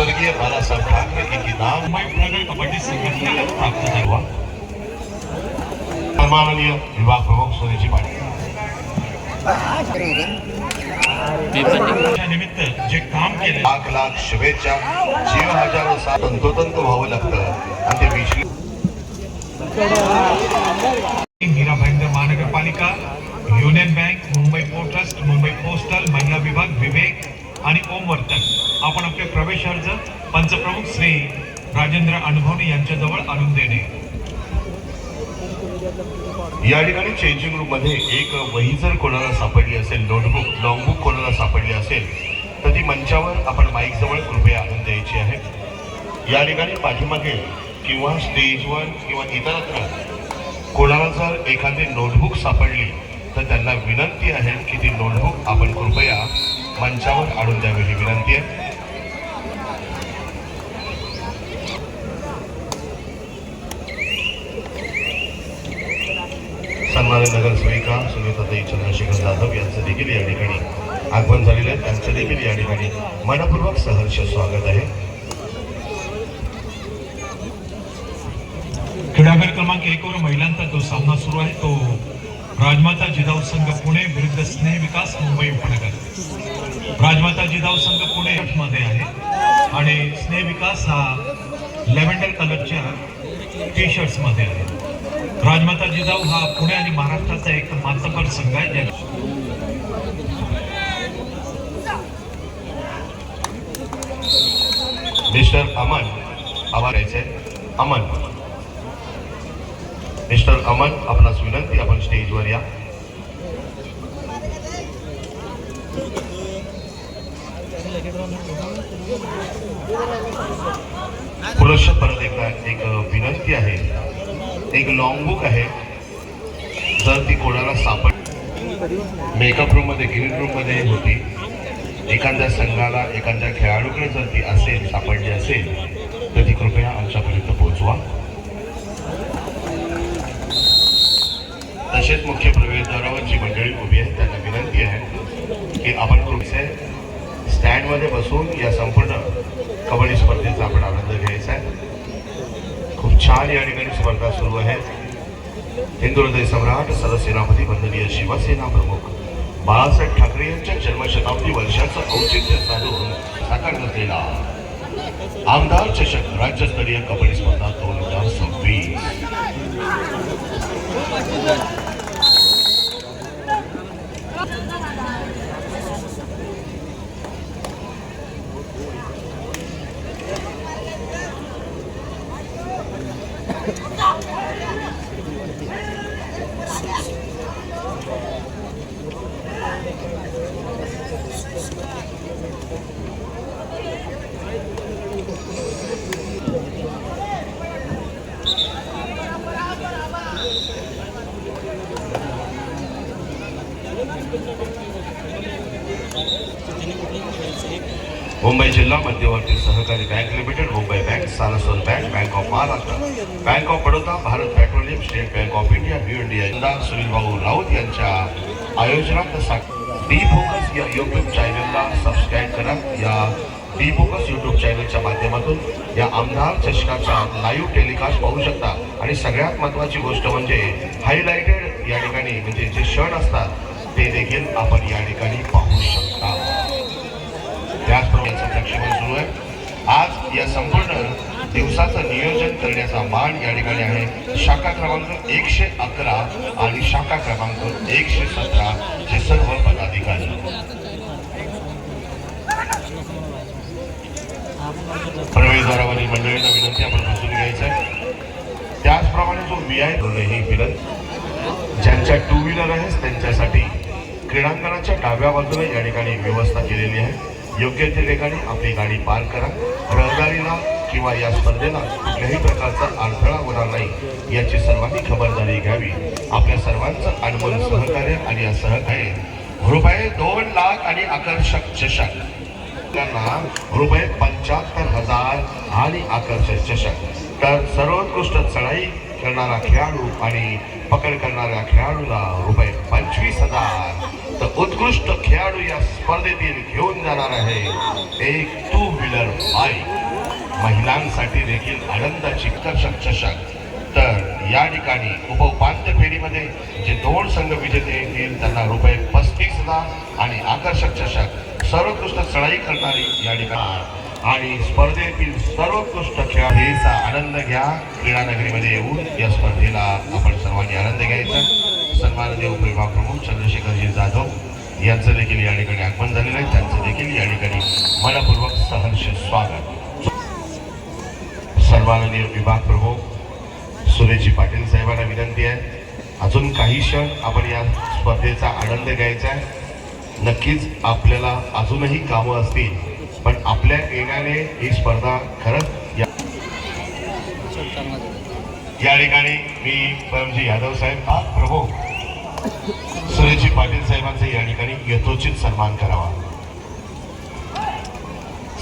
स्वर्गीय बालासाहेब ठाकरे यांची नाव मुंबई कबड्डी संघटनेला प्राप्त झाला. सन्माननीय विभाग प्रमुख सुरेश पाटील निमित्त जे काम केले, लाख लाख शुभेच्छा. जीव हजारो तंतोतंत व्हावं लागतं आणि ते विश्व मीरा भाईंदर महानगरपालिका, union bank, Mumbai port trust, Mumbai postal, महिला विभाग, विवेक आणि ओम वर्तन आपण आपले प्रवेश अर्ज पंचप्रमुख श्री राजेंद्र अनुभवणे यांच्याजवळ आणून देणे. या ठिकाणी चेंजिंग रूम मध्ये एक वही जर कोणाला सापडली असेल, नोटबुक लॉंगबुक कोणाला सापडली असेल तर ती मंचावर आपण माईक जवळ कृपया आणून द्यायची आहे. या ठिकाणी पाठीमागे किंवा स्टेजवर किंवा इतरत्र कोणाला जर एखादी नोटबुक सापडली तर त्यांना विनंती आहे की ती नोटबुक आपण कृपया मंचावर आणून द्यावी ही विनंती आहे. सन्माननीय नगरसेविका सुनीताताई चंद्रशेखर जाधव यांचं देखील या ठिकाणी आगमन झालेलं आहे. त्यांचं देखील या ठिकाणी मनपूर्वक सहर्ष स्वागत आहे. क्रीडागार क्रमांक 1 वर महिलांचा जो सामना सुरू आहे तो राजमाता जिजाऊ संघ पुणे विरुद्ध स्नेह विकास मुंबई उपनगर. राजमाता जिजाऊ संघ पुणे मध्ये आहे आणि स्नेह विकास हा लॅव्हेंडर कलरच्या टी शर्ट्स मध्ये आहे. राजमाता जिजाऊ हा पुणे आणि महाराष्ट्राचा एक मातबर संघ आहे. मिस्टर अमन आवाज अमन मिस्टर अमन आपणास विनंती, आपण स्टेजवर या. पुरुष परत एकदा एक विनंती आहे, एक लॉंग बुक आहे जर ती कोणाला सापड मेकअप रूम मध्ये ग्रीन रूम मध्ये होती, एखाद्या संघाला एखाद्या खेळाडूकडे जर ती असेल सापडली असेल तर ती कृपया आमच्यापर्यंत पोहोचवा. तसेच मुख्य प्रवेशद्वारावर जी मंडळी उभी आहे त्यांना विनंती आहे की आपण कृपया स्टँड मध्ये बसून या संपूर्ण कबड्डी स्पर्धेचा आपण आनंद घ्यायचा आहे. खूप छान या ठिकाणी स्पर्धा सुरू आहे. हिंदू हृदय सम्राट सरसेनापती वंदनीय शिवसेना प्रमुख बाळासाहेब ठाकरे यांच्या जन्मशताब्दी वर्षाचं औचित्य साधून साकारण्यात आलेला आमदार चषक राज्यस्तरीय कबड्डी स्पर्धा 2026. मुंबई जिल्हा मध्यवर्ती सहकारी bank limited, Mumbai bank, Saraswat bank, bank of Maharashtra, bank of Baroda, Bharat petroleum, state bank of India, new India, Sunil भाऊ राऊत यांच्या आयोजनात डी फोकस या यूट्यूब चॅनलला सबस्क्राईब करा. या डी फोकस यूट्यूब चॅनलच्या माध्यमातून या आमदार चषकाचा लाईव्ह टेलिकास्ट पाहू शकता. आणि सगळ्यात महत्त्वाची गोष्ट म्हणजे हायलाइटेड या ठिकाणी म्हणजे जे क्षण असतात ते देखील आपण या ठिकाणी पाहू शकता. त्याचप्रमाणे प्रक्षेपण सुरू आहे. आज या संपूर्ण दिवसाचं नियोजन करण्याचा मान या ठिकाणी आहे शाखा क्रमांक 111 आणि शाखा क्रमांक 117 चे सर्व पदाधिकारी. प्रवेशद्वारावरील मंडळींना विनंती, आपण बसून घ्यायचं आहे. त्याचप्रमाणे जो VI ही विनंती, ज्यांच्या 2 व्हीलर आहेत त्यांच्यासाठी क्रीडांगणाच्या डाव्या बाजूला या ठिकाणी व्यवस्था केलेली आहे. योग्य त्या ठिकाणी आपली गाडी पार्क करा. रहदारीला किंवा या स्पर्धेला कुठल्याही प्रकारचा अडथळा होणार नाही याची सर्वांनी खबरदारी घ्यावी. आपल्या सर्वांचं अनमोल सहकार्य आणि या सहकार्य रुपये 2 लाख आणि आकर्षक चषक त्यांना रुपये 75,000 आणि आकर्षक चषक. तर सर्वोत्कृष्ट चढाई करणारा खेळाडू आणि पकड करणाऱ्या खेळाडूला रुपये 25,000. तर उत्कृष्ट खेळाडू या स्पर्धेतील घेऊन जाणार आहे एक 2 व्हीलर बाईक. महिलांसाठी देखील आनंदाची आकर्षक चषक. तर या ठिकाणी उपउपांत्य फेरीमध्ये जे 2 संघ विजेते येतील त्यांना रुपये 35,000 आणि आकर्षक चषक. सर्वोत्कृष्ट चढाई करणारी या ठिकाणी आणि स्पर्धेतील सर्वोत्कृष्ट खेळाचा आनंद घ्या. क्रीडा नगरीमध्ये येऊन या स्पर्धेला आपण सर्वांनी आनंद घ्यायचा. सन्माननीय उपविभाग प्रमुख चंद्रशेखरजी जाधव यांचं देखील या ठिकाणी आगमन झालेलं आहे. त्यांचं देखील या ठिकाणी मनपूर्वक सहर्ष स्वागत. सन्माननीय विभाग प्रमुख सुरेशजी पाटील साहेबांना विनंती आहे, अजून काही क्षण आपण या स्पर्धेचा आनंद घ्यायचा आहे. नक्कीच आपल्याला अजूनही कामं असतील, पण आपल्या येण्याने ही स्पर्धा खरंच या ठिकाणी मी परमजी यादव साहेब प्रमुख सुरेशजी पाटील साहेबांचा या ठिकाणी यथोचित सन्मान करावा.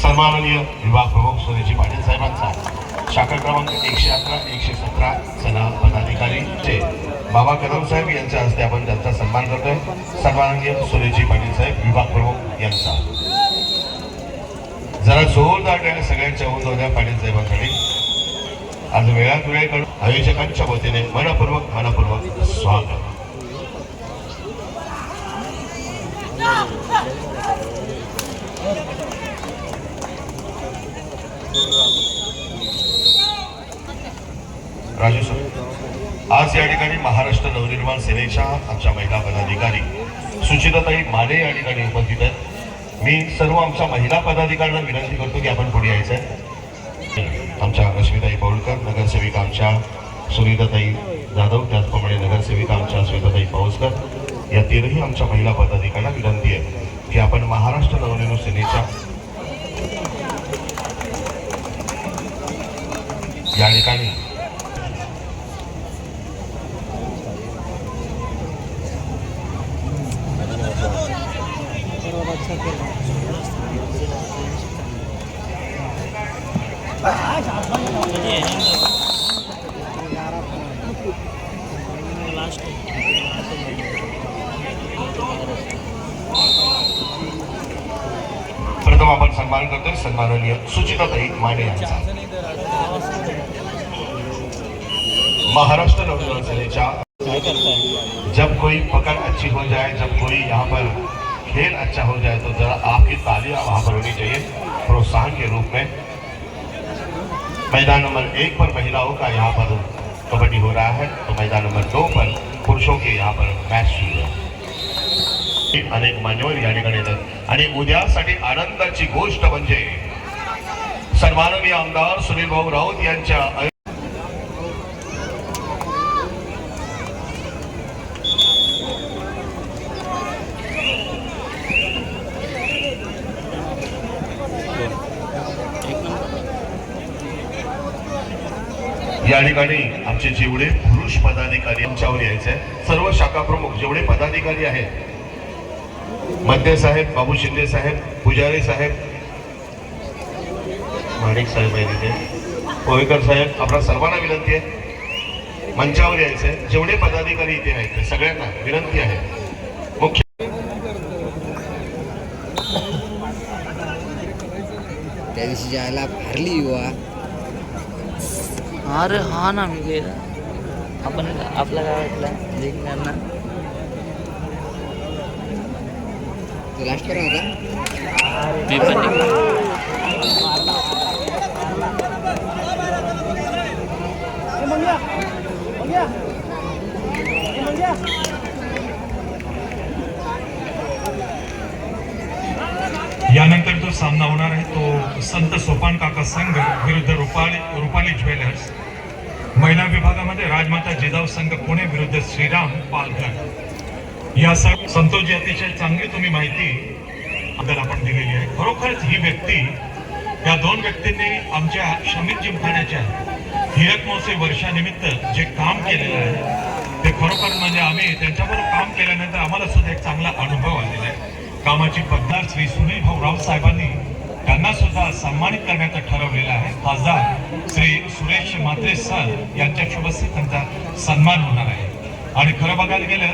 सन्माननीय विभाग प्रमुख सुरेशजी पाटील साहेबांचा शाखा क्रमांक 111, 117 सना पदाधिकारी बाबा कदम साहेब यांच्या हस्ते आपण त्यांचा सन्मान करतोय. सन्माननीय सुरेशजी पाटील साहेब विभाग प्रमुख यांचा जरा जोरदार टाळ्या सगळ्यांच्या होऊन जाऊ द्या पाटील साहेबांसाठी. आज वेळात वेळ काढून आयोजकांच्या वतीने मनपूर्वक स्वागत. राजू सर, आज या ठिकाणी महाराष्ट्र नवनिर्माण सेनेच्या आमच्या महिला पदाधिकारी सुचिताताई माने या ठिकाणी उपस्थित आहेत. मी सर्व आमच्या महिला पदाधिकाऱ्यांना विनंती करतो की आपण पुढे यायचं आहे. आमच्या रश्मिताई पौळकर, नगरसेविका आमच्या सुनीताताई जाधव, त्याचप्रमाणे नगरसेविका आमच्या श्वेताताई पाऊसकर, या तीनही आमच्या महिला पदाधिकाऱ्यांना विनंती आहे की आपण महाराष्ट्र नवनिर्माण सेनेच्या या ठिकाणी प्रथम आपण सन्मान करतोय सन्माननीय सुचिताताई माने यांचा. महाराष्ट्र नवनिर्माण सेनेच्या जब कोई पकड़ अच्छी हो जाए, जब कोई यहाँ पर खेल अच्छा हो जाए तो जरा आपकी तालियां वहां पर होनी चाहिए प्रोत्साहन के रूप में. मैदान नंबर 1 पर महिलाओं का यहाँ पर कबड्डी हो रहा है, तो मैदान नंबर 2 पर पुरुषों के यहाँ पर मैच सुरू है. अनेक मान्यवर या ठिकाणी येतात आणि उद्यासाठी आनंदाची गोष्ट म्हणजे सन्माननीय आमदार सुनील भाऊ राऊत यांच्या या ठिकाणी आमचे जेवढे पुरुष पदाधिकारी आमच्यावर यायचे, सर्व शाखा प्रमुख जेवढे पदाधिकारी आहेत, मध्य साहेब, बाबू शिंदे साहेब, पुजारी साहेब, माणिक साहेब आहे तिथे, पोहेकर साहेब, आपल्या सर्वांना विनंती आहे मंचावर यायचे. जेवढे पदाधिकारी इथे आहेत ते सगळ्यांना विनंती आहे. मुख्य त्या दिवशी जायला फारली युवा. अरे हा ना, मी गेला आपण आपला काय वाटलं जिंकणार ना. तो लास्ट करा होता. मी पण यानंतर जो सामना होणार आहे तो संत सोपान काका संघ विरुद्ध रुपाली ज्वेलर्स. महिला विभागामध्ये राजमाता जिजाऊ संघ पुणे विरुद्ध श्रीराम पालघर. या सर्व संतोषजी अतिशय चांगली तुम्ही माहिती आपण दिलेली आहे. खरोखरच ही व्यक्ती, या 2 व्यक्तींनी आमच्या शमित जिमखान्याच्या हीरक महोत्सवी वर्षानिमित्त जे काम केलेलं आहे ते खरोखर म्हणजे आम्ही त्यांच्याबरोबर काम केल्यानंतर आम्हाला सुद्धा एक चांगला अनुभव आलेला आहे. कामाची पद्धत श्री सुनील भाऊ राऊत साहेबांनी त्यांना सुद्धा सन्मानित करण्याचं ठरवलेलं आहे. खासदार श्री सुरेश म्हात्रे सर यांच्या शुभस्थी त्यांचा सन्मान होणार आहे. आणि खरं बघायला गेलं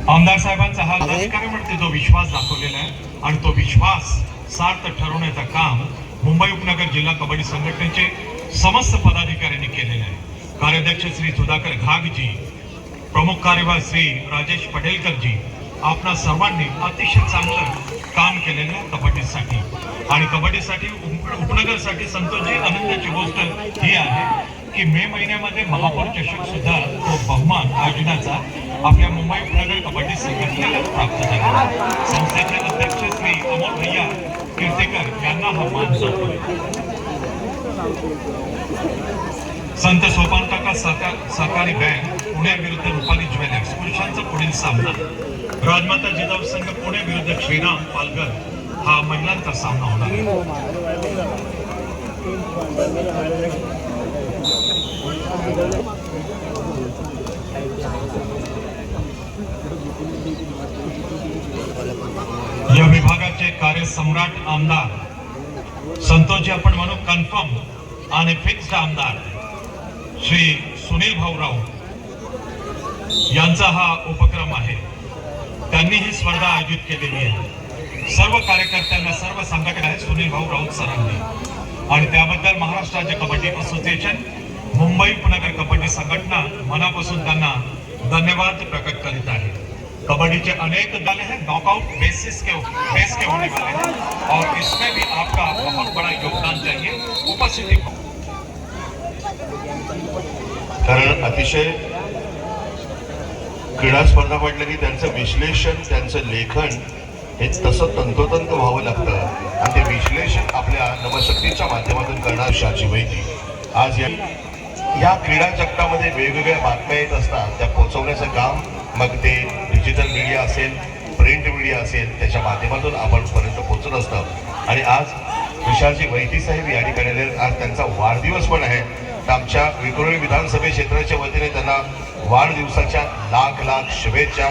आमदार साहेबांचा हा अधिकारी म्हणते जो विश्वास दाखवलेला आहे आणि तो विश्वास सार्थ ठरवण्याचं काम मुंबई मुंबई उपनगर जिल्हा कबड्डी संघटनेचे समस्त पदाधिकाऱ्यांनी केलेले आहे। कार्याध्यक्ष श्री सुधाकर घागजी, प्रमुख कार्यवाह श्री राजेश पटेलकरजी, आपणा सर्वांनी अतिशय चांगलं काम केलेलं आहे कबड्डीसाठी। आणि कबड्डीसाठी उपनगरसाठी संतोषजी आनंदाची गोष्ट ही आहे की मे महिन्यामध्ये महापौर चषक सुद्धा तो बहुमान आयोजनाचा आपल्या मुंबई उपनगर कबड्डी संघटनेला प्राप्त झाला। संस्थेचे अध्यक्ष श्री अमोल भैया कीर्तेकर यांना हा मान जातो। संत सोपान काका सहकारी बँक पुणे विरुद्ध रुपाली ज्वेलर्स पुरुषांचा पुढील सामना, राजमाता जिजाऊ संघ पुणे विरुद्ध श्रीराम पालघर हा महिलांचा सामना होणार आहे। या विभागाचे कार्यसम्राट आमदार संतोषजी आपण म्हणू कन्फर्म आणि फिक्स्ड आमदार श्री सुनील भाऊ राऊत यांचा हा उपक्रम आहे। त्यांनी ही स्पर्धा आयोजित केलेली आहे। सर्व कार्यकर्त्यांना, सर्व संघटना आहे सुनील भाऊ राऊत सरांनी, आणि त्याबद्दल महाराष्ट्र राज्य कबड्डी असोसिएशन, मुंबई उपनगर कबड्डी संघटना मनापासून त्यांना धन्यवाद प्रकट करीत आहे। कबड्डी के अनेक दल हैं, नॉकआउट बेस के होने वाले हैं और इसमें भी आपका बहुत बड़ा योगदान चाहिए, उपस्थिति। कारण अतिशय क्रीडा स्पर्धा म्हटलं की त्यांचं विश्लेषण, त्यांचं लेखन हे तसं तंतोतंत व्हावं लागतं आणि ते विश्लेषण आपल्या नवशक्तीच्या माध्यमातून करणार शाची माहिती। आज या क्रीडा जगतामध्ये वेगवेगळ्या बातम्या येत असतात, त्या पोहोचवण्याचं काम मग ते डिजिटल मीडिया असेल, प्रिंट मीडिया असेल, त्याच्या माध्यमातून आपण पर्यंत पोहोचत असतं। आणि आज विशालजी वैती साहेब या ठिकाणी आले, आज त्यांचा वाढदिवस पण आहे। तर आमच्या विक्रोळी विधानसभा क्षेत्राच्या वतीने त्यांना वाढदिवसाच्या लाख लाख शुभेच्छा,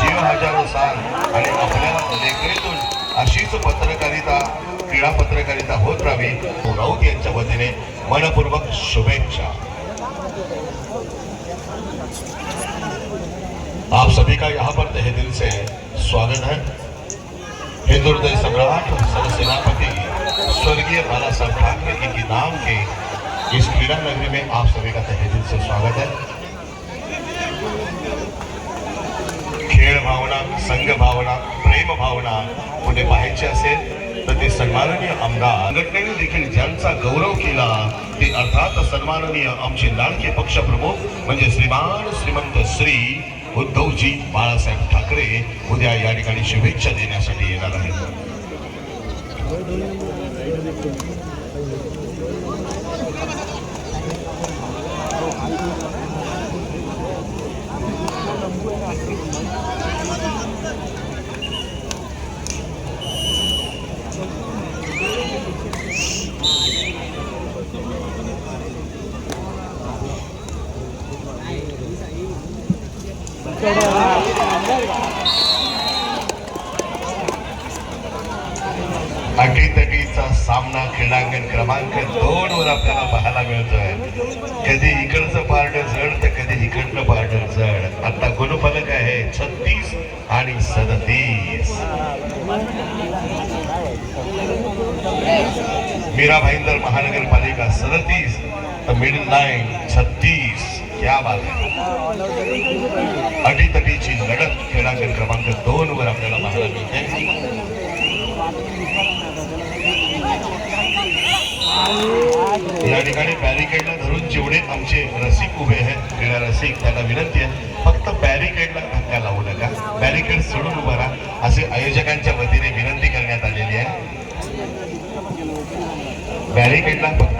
जीव हजारो साल आणि आपल्या लेखणीतून अशीच पत्रकारिता, क्रीडा पत्रकारिता होत राहावी, राऊत यांच्या वतीने मनपूर्वक शुभेच्छा। आप सभी का यहाँ पर तहे दिल से स्वागत है। हिंदू हृदय सम्राट सरसेनापति स्वर्गीय बाला साहब ठाकरे जी के नाम के इस क्रीडा नगरी में आप सभी का तहे दिल से स्वागत है। खेळ भावना, संघ भावना, प्रेम भावना पुढे पाहायची असेल तर ते सन्माननीय आमदार संघटनेने देखील ज्यांचा गौरव केला ते अर्थात सन्माननीय आमचे लाडके पक्षप्रमुख म्हणजे श्रीमंत श्री उद्धवजी बाळासाहेब ठाकरे उद्या या ठिकाणी शुभेच्छा देण्यासाठी येणार आहेत। अटीतटीचा सामना क्रीडांगण क्रमांक 2 वर आपल्याला पाहायला मिळतोय। कधी इकडचं पार्ट जड तर कधी इकडचं पार्ट जड। आता गुणफलक आहे 36 आणि 37। मीरा भाईंदर महानगरपालिका 37 तर मिडल लाईन 36। क्या बात है। अटीतटीची लढत क्रीडांगण क्रमांक 2 वर आपल्याला पाहायला मिळते। या ठिकाणी बॅरिकेडला धरून जेवढे आमचे रसिक उभे आहेत, क्रीडा रसिक, त्यांना विनंती आहे फक्त बॅरिकेडला धक्का लावू नका, बॅरिकेड सोडून उभा राहा असे आयोजकांच्या वतीने विनंती करण्यात आलेली आहे। बॅरिकेडला फक्त